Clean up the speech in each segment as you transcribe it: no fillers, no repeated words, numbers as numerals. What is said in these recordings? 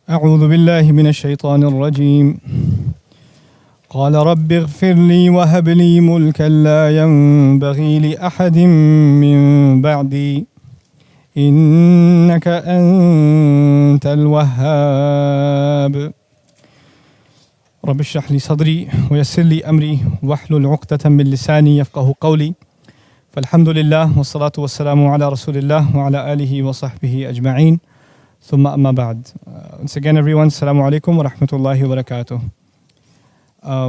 أعوذ بالله من الشيطان الرجيم. قال رب اغفر لي وهب لي ملكا لا ينبغي لأحد من بعدي إنك أنت الوهاب. رب اشرح لي صدري ويسر لي أمري واحلل عقدة من لساني يفقه قولي. فالحمد لله والصلاة والسلام على رسول الله وعلى آله وصحبه أجمعين. ثم أما بعد. Once again, everyone, Assalamu alaikum wa rahmatullahi wa barakatuh.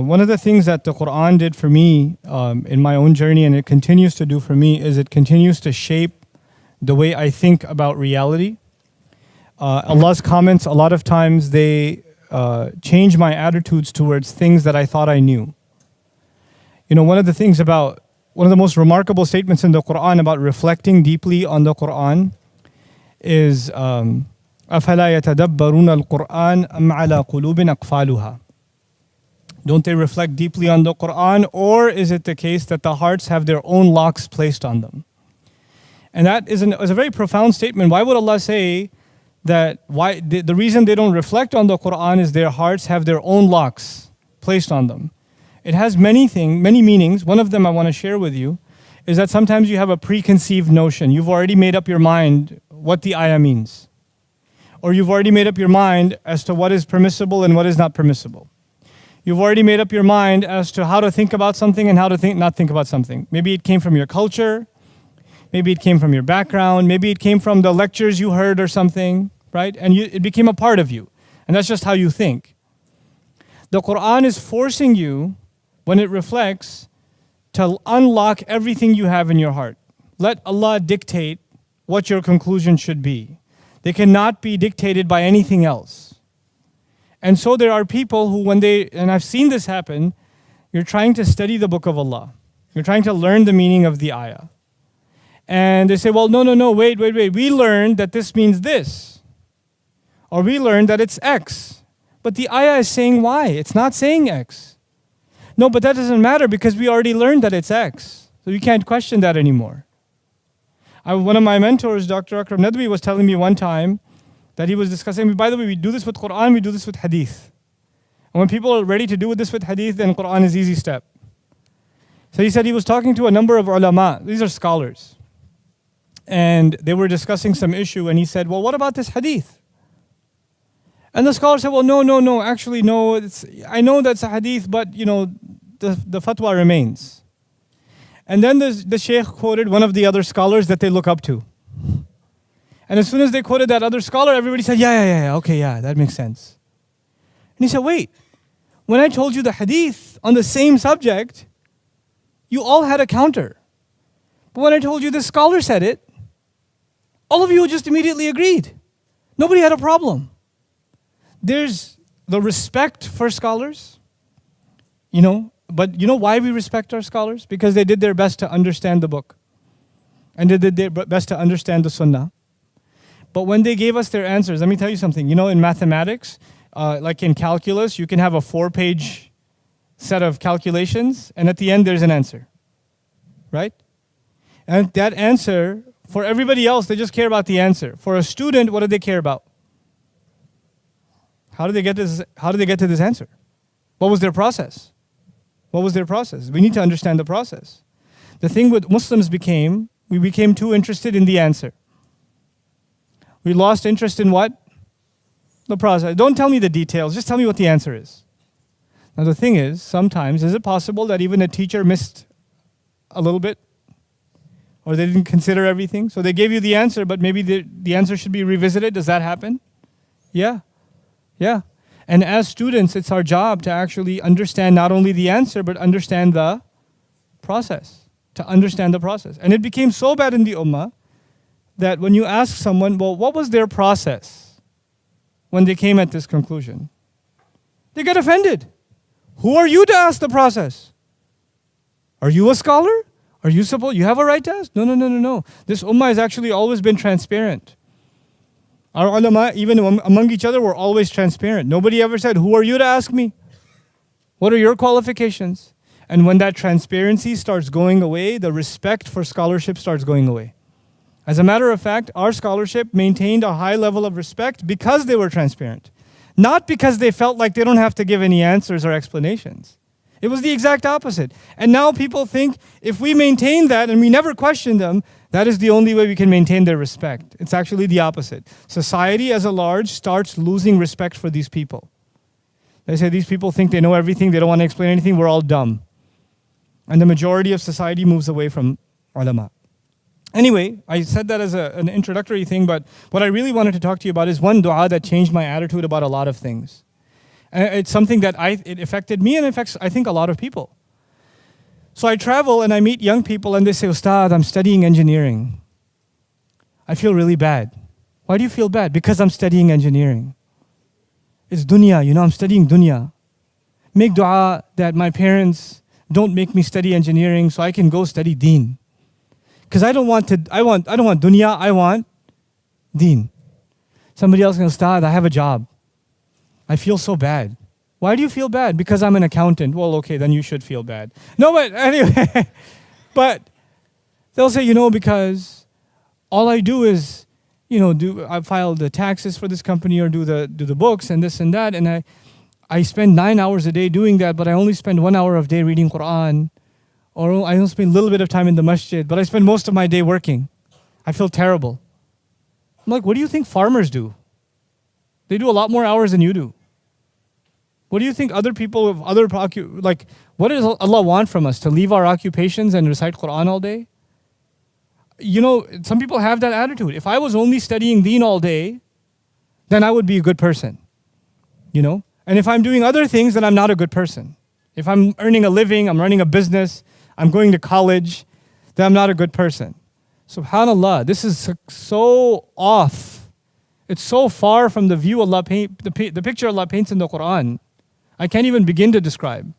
One of the things that the Quran did for me in my own journey, and it continues to do for me, is it continues to shape the way I think about reality. Allah's comments, a lot of times they change my attitudes towards things that I thought I knew. You know, one of the most remarkable statements in the Quran about reflecting deeply on the Quran is أَفَلَا يَتَدَبَّرُونَ الْقُرْآنَ أَمْ عَلَى قُلُوبٍ أَقْفَالُهَا. Don't they reflect deeply on the Quran, or is it the case that the hearts have their own locks placed on them? And that is a very profound statement. Why would Allah say that the reason they don't reflect on the Quran is their hearts have their own locks placed on them? It has many meanings. One of them I want to share with you is that sometimes you have a preconceived notion. You've already made up your mind what the ayah means. Or you've already made up your mind as to what is permissible and what is not permissible. You've already made up your mind as to how to think about something and how to not think about something. Maybe it came from your culture. Maybe it came from your background. Maybe it came from the lectures you heard or something, right? And it became a part of you. And that's just how you think. The Quran is forcing you, when it reflects, to unlock everything you have in your heart. Let Allah dictate what your conclusion should be. They cannot be dictated by anything else. And so there are people who and I've seen this happen, you're trying to study the book of Allah. You're trying to learn the meaning of the ayah. And they say, well, no, wait. We learned that this means this. Or we learned that it's X. But the ayah is saying Y. It's not saying X. No, but that doesn't matter because we already learned that it's X. So you can't question that anymore. One of my mentors, Dr. Akram Nadwi, was telling me one time that he was discussing, by the way, we do this with Quran, we do this with Hadith. And when people are ready to do this with Hadith, then Quran is easy step. So he said he was talking to a number of ulama, these are scholars. And they were discussing some issue and he said, well, what about this Hadith? And the scholar said, well, no, actually no, I know that's a Hadith, but the fatwa remains. And then the Shaykh quoted one of the other scholars that they look up to. And as soon as they quoted that other scholar, everybody said, yeah, that makes sense. And he said, wait, when I told you the hadith on the same subject, you all had a counter. But when I told you this scholar said it, all of you just immediately agreed. Nobody had a problem. There's the respect for scholars, But you know why we respect our scholars? Because they did their best to understand the book. And they did their best to understand the sunnah. But when they gave us their answers, let me tell you something. In mathematics, like in calculus, you can have a 4-page set of calculations, and at the end there's an answer. Right? And that answer, for everybody else, they just care about the answer. For a student, what do they care about? How did they get to this answer? What was their process? We need to understand the process. The thing with Muslims we became too interested in the answer. We lost interest in what? The process. Don't tell me the details, just tell me what the answer is. Now the thing is, sometimes, is it possible that even a teacher missed a little bit? Or they didn't consider everything? So they gave you the answer, but maybe the answer should be revisited. Does that happen? Yeah. And as students, it's our job to actually understand not only the answer, but understand the process. To understand the process. And it became so bad in the ummah that when you ask someone, well, what was their process when they came at this conclusion? They get offended. Who are you to ask the process? Are you a scholar? You have a right to ask? No. This ummah has actually always been transparent. Our ulama, even among each other, were always transparent. Nobody ever said, who are you to ask me? What are your qualifications? And when that transparency starts going away, the respect for scholarship starts going away. As a matter of fact, our scholarship maintained a high level of respect because they were transparent. Not because they felt like they don't have to give any answers or explanations. It was the exact opposite. And now people think if we maintain that and we never question them, that is the only way we can maintain their respect. It's actually the opposite. Society as a large starts losing respect for these people. They say these people think they know everything, they don't want to explain anything, we're all dumb. And the majority of society moves away from ulama. Anyway, I said that as an introductory thing, but what I really wanted to talk to you about is one dua that changed my attitude about a lot of things. And it's something that it affected me and affects, I think, a lot of people. So I travel and I meet young people and they say, Ustad, I'm studying engineering. I feel really bad. Why do you feel bad? Because I'm studying engineering. It's dunya, I'm studying dunya. Make dua that my parents don't make me study engineering so I can go study deen. Because I don't want dunya, I want deen. Somebody else goes, Ustad, I have a job. I feel so bad. Why do you feel bad? Because I'm an accountant. Well, okay, then you should feel bad. No, but anyway, but they'll say, because all I do is, I file the taxes for this company or do the books and this and that, and I spend 9 hours a day doing that, but I only spend 1 hour of day reading Quran. Or I don't spend a little bit of time in the masjid, but I spend most of my day working. I feel terrible. I'm like, what do you think farmers do? They do a lot more hours than you do. What do you think other people of other what does Allah want from us? To leave our occupations and recite Quran all day? Some people have that attitude. If I was only studying deen all day, then I would be a good person. And if I'm doing other things, then I'm not a good person. If I'm earning a living, I'm running a business, I'm going to college, then I'm not a good person. SubhanAllah, this is so off. It's so far from the view Allah the picture Allah paints in the Quran. I can't even begin to describe.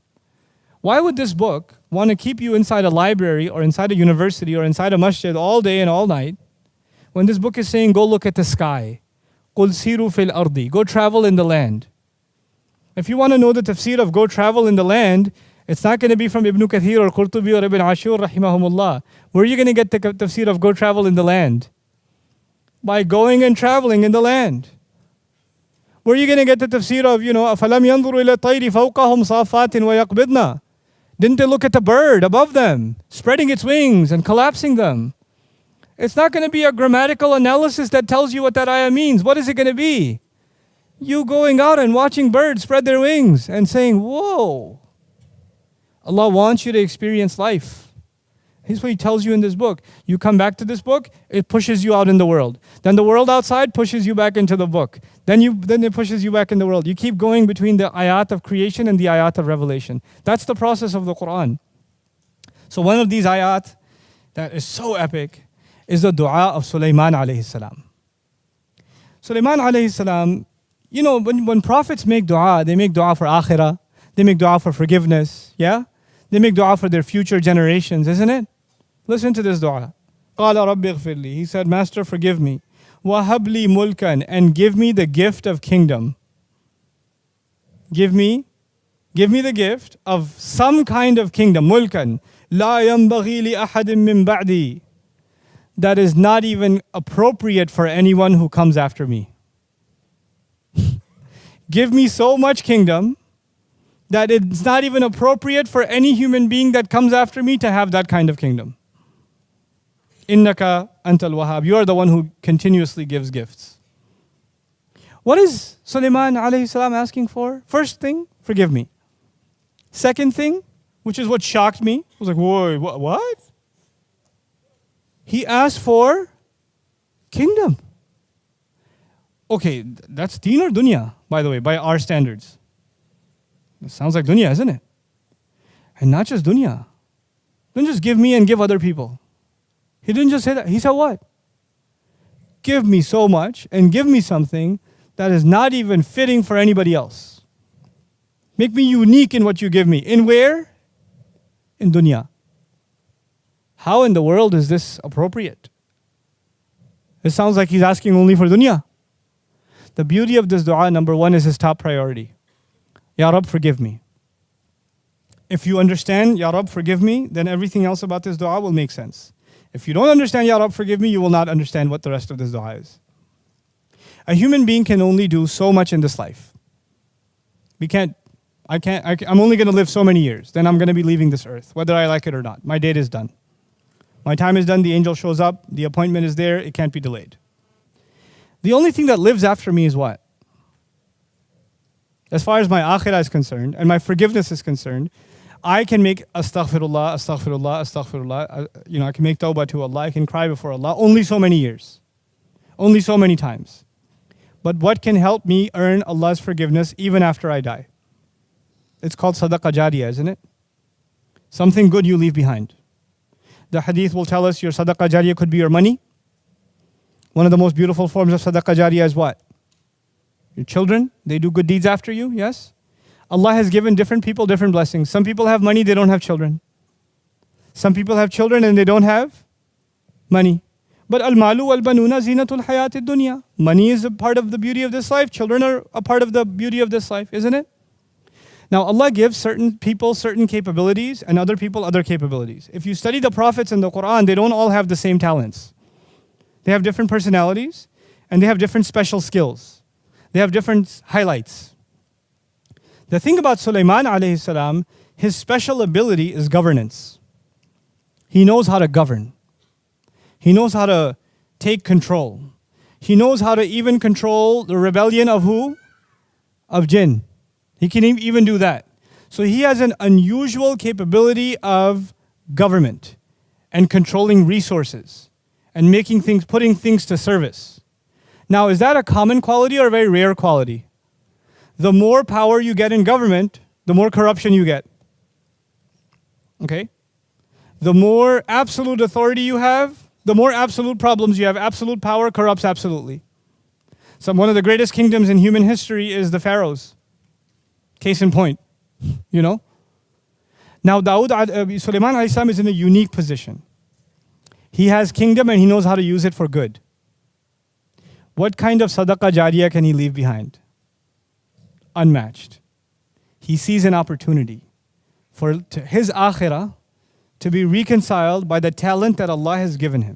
Why would this book want to keep you inside a library or inside a university or inside a masjid all day and all night when this book is saying, go look at the sky. قُلْ سِيرُوا فِي الْأَرْضِ. Go travel in the land. If you want to know the tafsir of go travel in the land, it's not going to be from Ibn Kathir or Qurtubi or Ibn Ashur rahimahumullah. Where are you going to get the tafsir of go travel in the land? By going and traveling in the land. Where are you going to get the tafsir of, أَفَلَمْ يَنْظُرُوا إِلَى الطَّيْرِ فَوْقَهُمْ صَافَّاتٍ وَيَقْبِضْنَا. Didn't they look at the bird above them, spreading its wings and collapsing them? It's not going to be a grammatical analysis that tells you what that ayah means. What is it going to be? You going out and watching birds spread their wings and saying, whoa. Allah wants you to experience life. Here's what He tells you in this book. You come back to this book, it pushes you out in the world. Then the world outside pushes you back into the book. Then it pushes you back in the world. You keep going between the ayat of creation and the ayat of revelation. That's the process of the Quran. So one of these ayat that is so epic is the dua of Sulaiman alayhi salam. Sulaiman alayhi salam, when prophets make dua, they make dua for akhirah, they make dua for forgiveness, yeah? They make dua for their future generations, isn't it? Listen to this dua. قَالَ رَبِّ اغْفِرْ لِي. He said, Master, forgive me. وَهَبْ لِي مُلْكًا. And give me the gift of kingdom. Give me the gift of some kind of kingdom. مُلْكًا لَا يَنْبَغِي لِأَحَدٍ مِّن بَعْدِي. That is not even appropriate for anyone who comes after me. Give me so much kingdom that it's not even appropriate for any human being that comes after me to have that kind of kingdom. Innaka antal wahhab. You are the one who continuously gives gifts. What is Sulaiman alayhi salam asking for? First thing, forgive me. Second thing, which is what shocked me, I was like, whoa, what? He asked for kingdom. Okay, that's deen or dunya, by the way, by our standards. It sounds like dunya, isn't it? And not just dunya. Don't just give me and give other people. He didn't just say that. He said what? Give me so much and give me something that is not even fitting for anybody else. Make me unique in what you give me. In where? In dunya. How in the world is this appropriate? It sounds like he's asking only for dunya. The beauty of this dua, number one, is his top priority. Ya Rab, forgive me. If you understand, Ya Rab, forgive me, then everything else about this dua will make sense. If you don't understand, Ya Rab, forgive me, you will not understand what the rest of this dua is. A human being can only do so much in this life. I'm only going to live so many years. Then I'm going to be leaving this earth, whether I like it or not. My date is done. My time is done. The angel shows up. The appointment is there. It can't be delayed. The only thing that lives after me is what? As far as my akhirah is concerned and my forgiveness is concerned, I can make astaghfirullah, astaghfirullah, astaghfirullah. I can make tawbah to Allah. I can cry before Allah only so many years. Only so many times. But what can help me earn Allah's forgiveness even after I die? It's called sadaqah jariyah, isn't it? Something good you leave behind. The hadith will tell us your sadaqah jariyah could be your money. One of the most beautiful forms of sadaqah jariyah is what? Your children, they do good deeds after you, yes? Allah has given different people different blessings. Some people have money, they don't have children. Some people have children and they don't have money. But al-malu wal-banuna zinatul hayatid dunya. Money is a part of the beauty of this life. Children are a part of the beauty of this life, isn't it? Now Allah gives certain people certain capabilities and other people other capabilities. If you study the prophets in the Quran, they don't all have the same talents. They have different personalities and they have different special skills. They have different highlights. The thing about Süleyman alayhi salam, his special ability is governance. He knows how to govern. He knows how to take control. He knows how to even control the rebellion of who? Of jinn. He can even do that. So he has an unusual capability of government and controlling resources and making things, putting things to service. Now, is that a common quality or a very rare quality? The more power you get in government, the more corruption you get. Okay? The more absolute authority you have, the more absolute problems you have. Absolute power corrupts absolutely. So one of the greatest kingdoms in human history is the pharaohs. Case in point, Now, Süleyman alayhi salam is in a unique position. He has kingdom and he knows how to use it for good. What kind of sadaqah jariyah can he leave behind? Unmatched. He sees an opportunity for his akhirah to be reconciled by the talent that Allah has given him.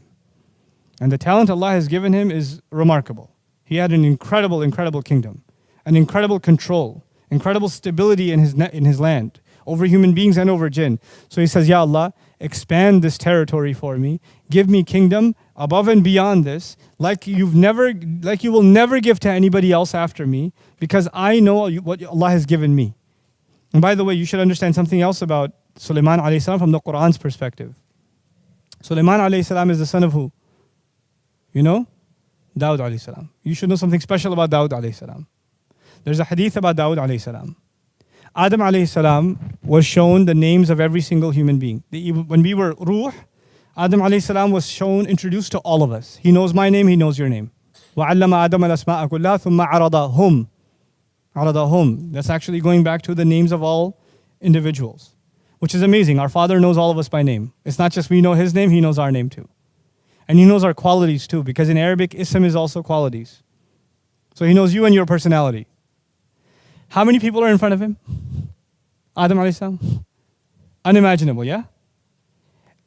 And the talent Allah has given him is remarkable. He had an incredible kingdom, an incredible control, incredible stability in his land, over human beings and over jinn. So he says, Ya Allah, expand this territory for me. Give me kingdom above and beyond this, like you will never give to anybody else after me, because I know what Allah has given me. And by the way, you should understand something else about Süleyman alayhi salam from the Quran's perspective. Süleyman alayhi salam is the son of who? Dawud alayhi salam. You should know something special about Dawud alayhi salam. There's a hadith about Dawud alayhi salam. Adam alayhi salam was shown the names of every single human being. When we were ruh, Adam alayhi salam was introduced to all of us. He knows my name, he knows your name. وَعَلَّمَ آدَمَ الْأَسْمَاءَ كُلَّهَا ثُمَّ عَرَضَهُمْ. That's actually going back to the names of all individuals, which is amazing. Our Father knows all of us by name. It's not just we know His name, He knows our name too. And He knows our qualities too, because in Arabic, ism is also qualities. So He knows you and your personality. How many people are in front of Him? Adam alayhi salam. Unimaginable, yeah?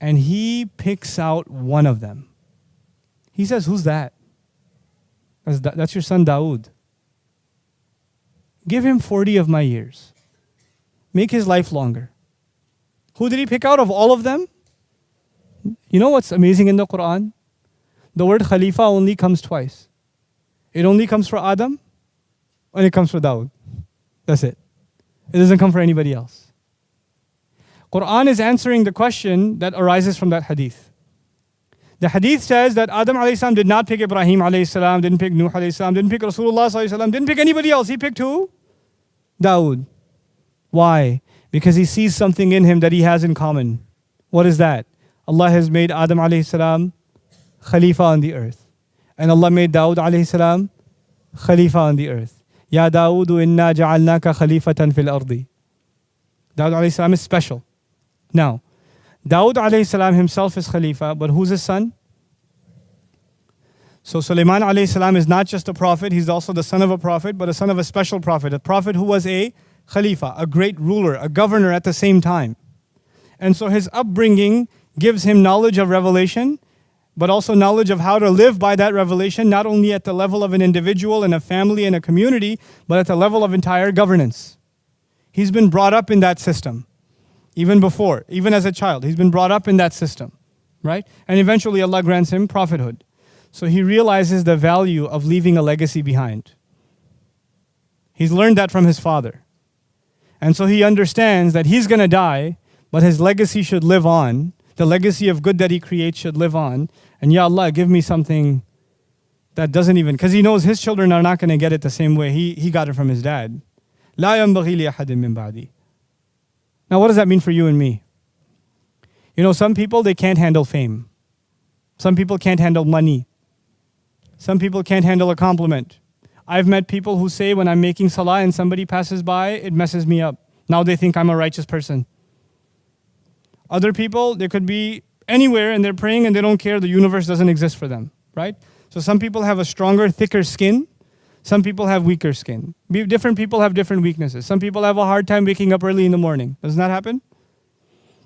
And He picks out one of them. He says, who's that? That's your son Dawood. Give him 40 of my years. Make his life longer. Who did He pick out of all of them? You know what's amazing in the Quran? The word Khalifa only comes twice. It only comes for Adam and it comes for Dawood. That's it. It doesn't come for anybody else. Quran is answering the question that arises from that hadith. The hadith says that Adam alayhi salam did not pick Ibrahim alayhi salam, didn't pick Nuh alayhi salam, didn't pick Rasulullah sallallahu alayhi wasallam, didn't pick anybody else. He picked who? Dawood. Why? Because he sees something in him that he has in common. What is that? Allah has made Adam alayhi salam Khalifa on the earth. And Allah made Dawood alayhi salam Khalifa on the earth. Ya Dawood inna ja'alnaka khalifatan fil ardi. Dawood alayhi salam is special. Now, Dawood alayhi salam himself is Khalifa, but who's his son? So Süleyman alayhi salam is not just a prophet, he's also the son of a prophet, but a son of a special prophet. A prophet who was a Khalifa, a great ruler, a governor at the same time. And so his upbringing gives him knowledge of revelation, but also knowledge of how to live by that revelation, not only at the level of an individual and a family and a community, but at the level of entire governance. He's been brought up in that system. Even before, even as a child, he's been brought up in that system, right? And eventually Allah grants him prophethood. So he realizes the value of leaving a legacy behind. He's learned that from his father. And so he understands that he's going to die, but his legacy should live on. The legacy of good that he creates should live on. And Ya Allah, give me something that doesn't even, because he knows his children are not going to get it the same way he got it from his dad. لا ينبغي لأحد من بعدي. Now what does that mean for you and me? You know, some people, they can't handle fame. Some people can't handle money. Some people can't handle a compliment. I've met people who say when I'm making salah and somebody passes by, it messes me up. Now they think I'm a righteous person. Other people, they could be anywhere and they're praying and they don't care, the universe doesn't exist for them, right? So some people have a stronger, thicker skin. Some people have weaker skin. Different people have different weaknesses. Some people have a hard time waking up early in the morning. Doesn't that happen?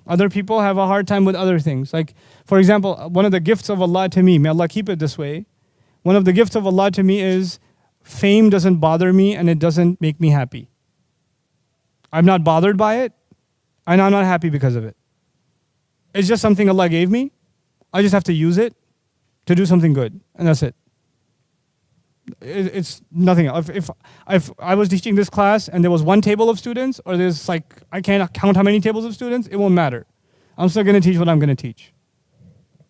Other people have a hard time with other things. Like, for example, one of the gifts of Allah to me, may Allah keep it this way, one of the gifts of Allah to me is fame doesn't bother me and it doesn't make me happy. I'm not bothered by it and I'm not happy because of it. It's just something Allah gave me. I just have to use it to do something good, and that's it. It's nothing else. If I was teaching this class and there was one table of students, or there's like, I can't count how many tables of students, it won't matter. I'm still going to teach what I'm going to teach.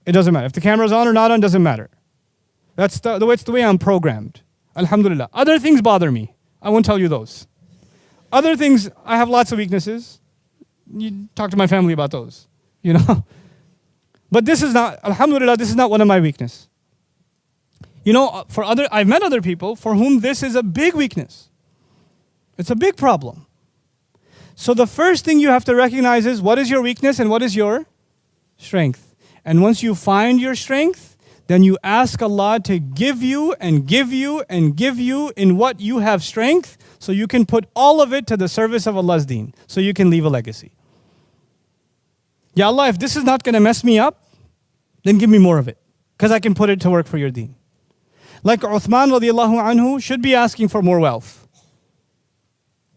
It doesn't matter. If the camera's on or not on, doesn't matter. That's the way I'm programmed. Alhamdulillah. Other things bother me. I won't tell you those. Other things, I have lots of weaknesses. You talk to my family about those, you know. But this is not, alhamdulillah, this is not one of my weaknesses. You know, I've met other people for whom this is a big weakness. It's a big problem. So the first thing you have to recognize is what is your weakness and what is your strength. And once you find your strength, then you ask Allah to give you and give you and give you in what you have strength, so you can put all of it to the service of Allah's deen, so you can leave a legacy. Ya Allah, if this is not going to mess me up, then give me more of it, because I can put it to work for your deen. Like Uthman radiallahu anhu should be asking for more wealth.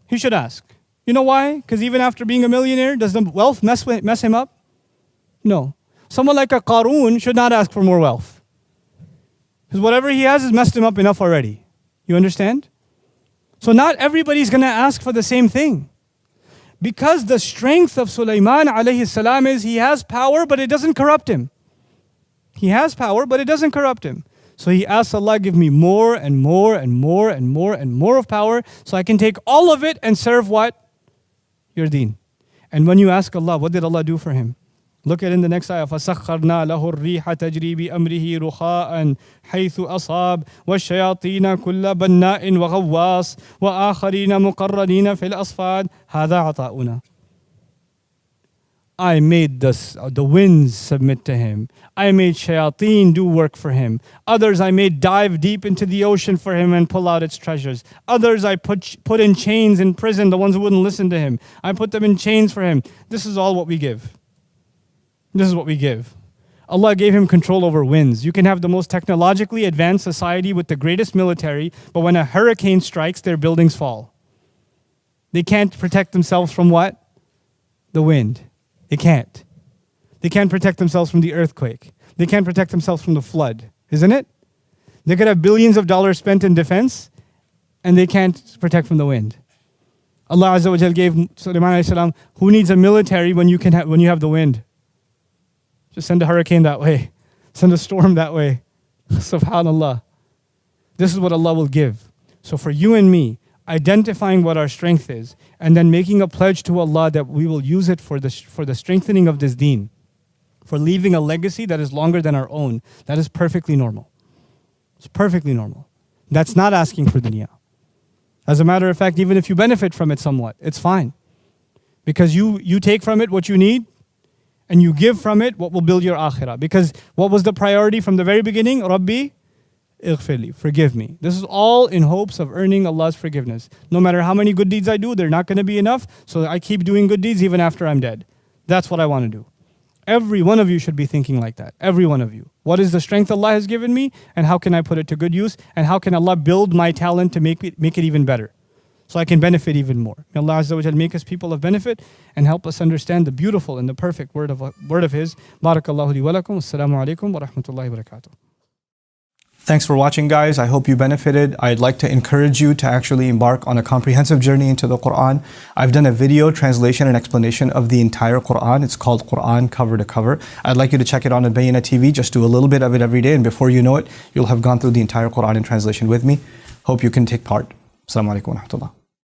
He should ask. You know why? Because even after being a millionaire, does the wealth mess him up? No. Someone like a Qarun should not ask for more wealth. Because whatever he has messed him up enough already. You understand? So not everybody's going to ask for the same thing. Because the strength of Süleyman alayhi salam is he has power, but it doesn't corrupt him. He has power, but it doesn't corrupt him. So he asks Allah, give me more and more and more and more and more of power, so I can take all of it and serve what? Your deen. And when you ask Allah, what did Allah do for him? Look at in the next ayah. فَسَخَّرْنَا لَهُ الرِّيحَ تَجْرِي بِأَمْرِهِ رُخَاءً حَيْثُ أَصَابَ وَالشَّيَاطِينَ كُلَّ بَنَّاءٍ وَغَوَّاصٍ وَآخَرِينَ مُقَرَّنِينَ فِي الْأَصْفَادِ هَذَا عَطَاؤُنَا. I made the winds submit to him. I made shayateen do work for him. Others I made dive deep into the ocean for him and pull out its treasures. Others I put in chains in prison, the ones who wouldn't listen to him. I put them in chains for him. This is all what we give. This is what we give. Allah gave him control over winds. You can have the most technologically advanced society with the greatest military, but when a hurricane strikes, their buildings fall. They can't protect themselves from what? The wind. They can't. They can't protect themselves from the earthquake. They can't protect themselves from the flood. Isn't it? They could have billions of dollars spent in defense and they can't protect from the wind. Allah Azza wa Jal gave Süleyman alayhi salam, who needs a military when you have the wind? Just send a hurricane that way. Send a storm that way. Subhanallah. This is what Allah will give. So for you and me, identifying what our strength is, and then making a pledge to Allah that we will use it for the strengthening of this deen, for leaving a legacy that is longer than our own, that is perfectly normal. It's perfectly normal. That's not asking for dunya. As a matter of fact, even if you benefit from it somewhat, it's fine. Because you take from it what you need, and you give from it what will build your akhirah. Because what was the priority from the very beginning? Rabbi, ighfirli, forgive me. This is all in hopes of earning Allah's forgiveness. No matter how many good deeds I do, they're not going to be enough, so I keep doing good deeds even after I'm dead. That's what I want to do. Every one of you should be thinking like that. Every one of you. What is the strength Allah has given me, and how can I put it to good use, and how can Allah build my talent to make it even better? so I can benefit even more. May Allah Azza wa Jal make us people of benefit and help us understand the beautiful and the perfect word of His. Barakallahu li wa lakum. Assalamu alaikum wa rahmatullahi wa barakatuh. Thanks for watching, guys. I hope you benefited. I'd like to encourage you to actually embark on a comprehensive journey into the Quran. I've done a video translation and explanation of the entire Quran. It's called Quran Cover to Cover. I'd like you to check it on Bayyinah TV. Just do a little bit of it every day, and before you know it, you'll have gone through the entire Quran in translation with me. Hope you can take part. Assalamu alaikum wa rahmatullah.